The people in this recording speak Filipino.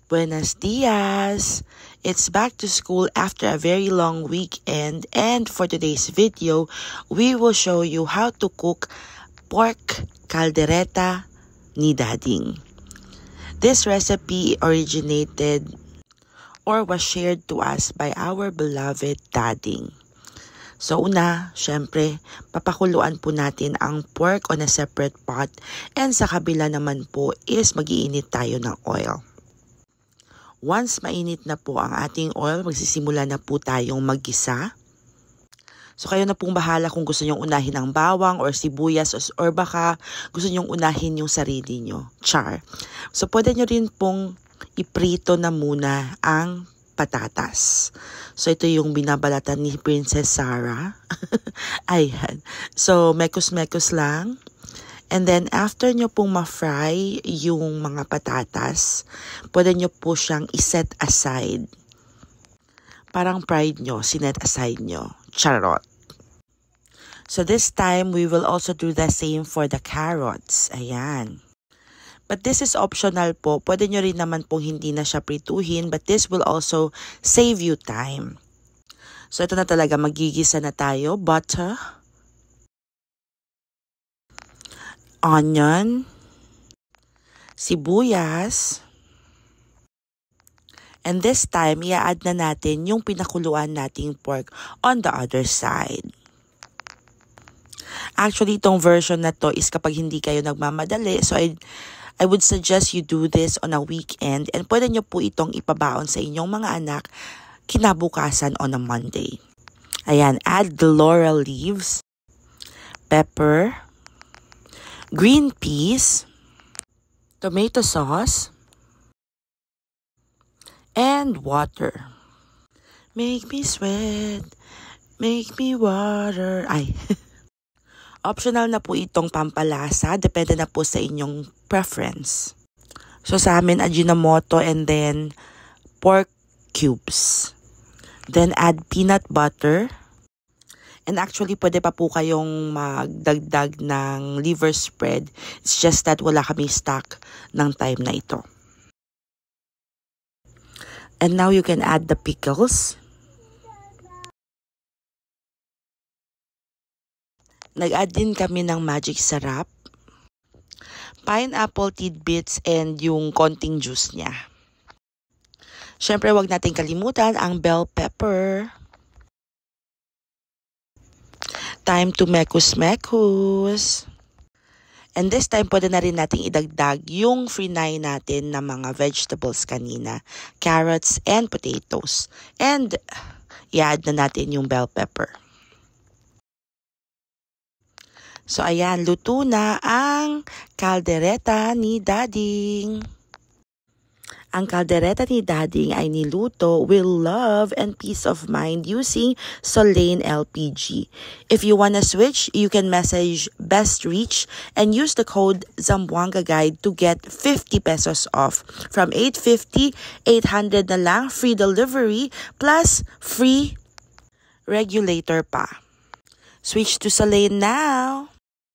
Buenos dias! It's back to school after a very long weekend, and for today's video, we will show you how to cook pork caldereta ni Dading. This recipe originated or was shared to us by our beloved Dading. So una, syempre, papakuluan po natin ang pork on a separate pot, and sa kabila naman po is mag-iinit tayo ng oil. Once mainit na po ang ating oil, magsisimula na po tayong maggisa. So kayo na pong bahala kung gusto nyong unahin ang bawang or sibuyas or baka gusto nyong unahin yung sarili nyo. Char. So pwede nyo rin pong iprito na muna ang patatas. So ito yung binabalatan ni Princess Sarah. Ayan. So mekos-mekos lang. And then, after nyo pong ma-fry yung mga patatas, pwede nyo po siyang iset aside. Parang fried nyo, sinet aside nyo. Charot. So, this time, we will also do the same for the carrots. Ayan. But this is optional po. Pwede nyo rin naman pong hindi na siya prituhin, but this will also save you time. So, ito na talaga. Magigisa na tayo. Butter. Onion, sibuyas, and this time, i-add na natin yung pinakuluan nating pork on the other side. Actually, itong version na to is kapag hindi kayo nagmamadali, so I would suggest you do this on a weekend, and pwede nyo po itong ipabaon sa inyong mga anak kinabukasan on a Monday. Ayan, add the laurel leaves, pepper, green peas, tomato sauce, and water. Make me sweat, make me water. Ay, optional na po itong pampalasa. Depende na po sa inyong preference. So sa amin, Ajinomoto and then pork cubes. Then add peanut butter. And actually, pwede pa po kayong magdagdag ng liver spread. It's just that wala kami stock ng time na ito. And now you can add the pickles. Nag-add din kami ng magic sarap, pineapple tidbits, and yung konting juice niya. Syempre, wag natin kalimutan ang bell pepper. Time to mekus-mekus. And this time, pwede na rin nating idagdag yung frinay natin na mga vegetables kanina. Carrots and potatoes. And i-add na natin yung bell pepper. So ayan, luto na ang caldereta ni Dading. Ang caldereta ni Dading ay niluto with love and peace of mind using Solane LPG. If you wanna switch, you can message Best Reach and use the code Zamboanga Guide to get 50 pesos off. From 850, 800 na lang, free delivery, plus free regulator pa. Switch to Solane now!